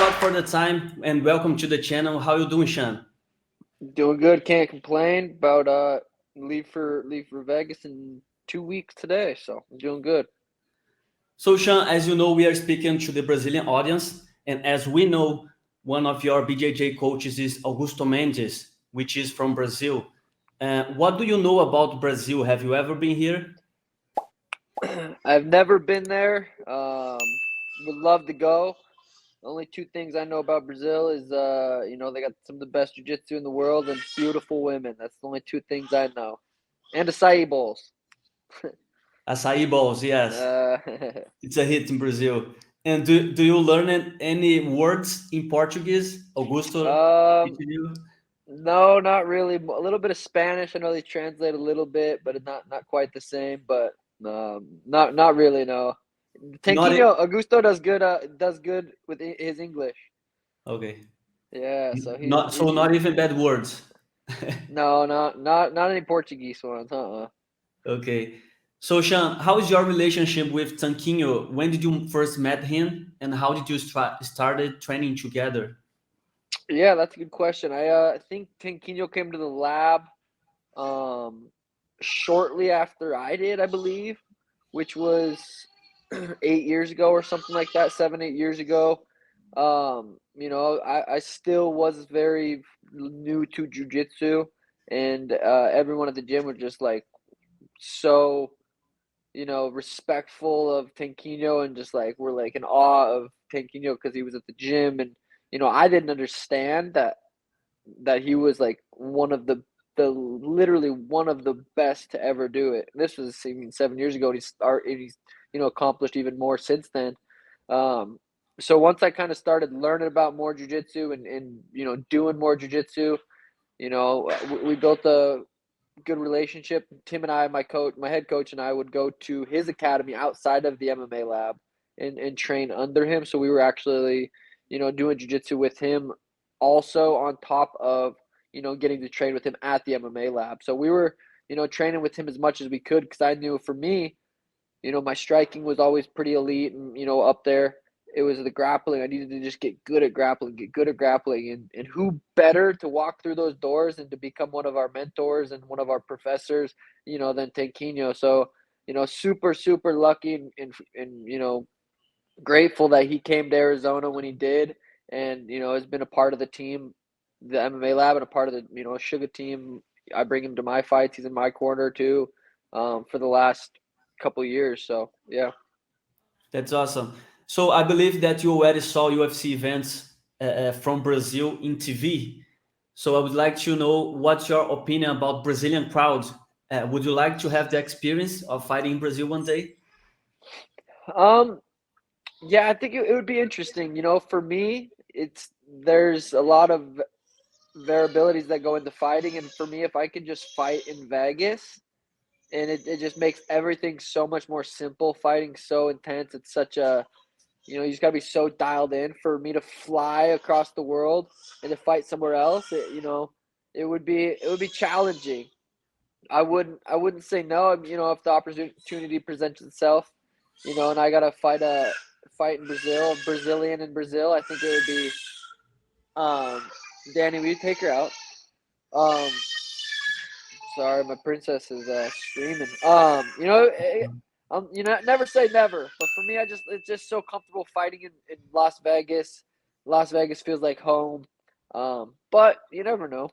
lot for the time and welcome to the channel. How you doing, Sean? Doing good, can't complain. About leave for Vegas in 2 weeks today, so I'm doing good. So, Sean, as you know, we are speaking to the Brazilian audience, and as we know, one of your BJJ coaches is Augusto Mendes, which is from Brazil. What do you know about Brazil? Have you ever been here? I've never been there. Would love to go. The only two things I know about Brazil is they got some of the best jiu-jitsu in the world and beautiful women. That's the only two things I know. And acai bowls. Açaí balls, yes. Uh, It's a hit in Brazil. And do you learn any words in Portuguese? Augusto, did um, you? no, not really. A little bit of Spanish. I know they translate a little bit, but it's not quite the same. But not really. No. Not Tanquinho Augusto does good with his English. okay. Yeah, so he's Not so not even bad words. no, not any Portuguese ones. Okay. So Sean, how is your relationship with Tanquinho? When did you first met him, and how did you started training together? Yeah, that's a good question. I think Tanquinho came to the lab um shortly after I did, I believe, which was 8 years ago or something like that, 7, 8 years ago. I still was very new to jujitsu, and everyone at the gym was just like so, respectful of Tanquinho and just like we're like in awe of Tanquinho because he was at the gym, and I didn't understand that he was like one of the literally one of the best to ever do it. This was, I mean, 7 years ago, and he's accomplished even more since then. Um, so once I kind of started learning about more jujitsu and doing more jujitsu, we built a good relationship. Tim and I, my head coach, and I would go to his academy outside of the MMA lab and train under him. So we were actually, doing jujitsu with him, also on top of getting to train with him at the MMA lab. So we were training with him as much as we could because I knew for me, my striking was always pretty elite and up there. It was the grappling. I needed to just get good at grappling, and who better to walk through those doors and to become one of our mentors and one of our professors, than Tanquinho. So, super, super lucky and grateful that he came to Arizona when he did, and has been a part of the team, the MMA lab, and a part of the Sugar team. I bring him to my fights. He's in my corner too, for the last couple years. So yeah. That's awesome. So I believe that you already saw UFC events from Brazil in TV. So I would like to know what's your opinion about Brazilian crowds. Would you like to have the experience of fighting in Brazil one day? Um. Yeah, I think it would be interesting. For me, there's a lot of variabilities that go into fighting, and for me, if I can just fight in Vegas, and it just makes everything so much more simple. Fighting so intense. It's such a you just gotta be so dialed in. For me to fly across the world and to fight somewhere else, it would be challenging. I wouldn't say no. If the opportunity presents itself, and I gotta fight in Brazil, Brazilian in Brazil, I think it would be. Um, Danny, will you take her out? Um, Sorry, my princess is screaming. Never say never. But for me, it's just so comfortable fighting in Las Vegas. Las Vegas feels like home. But you never know.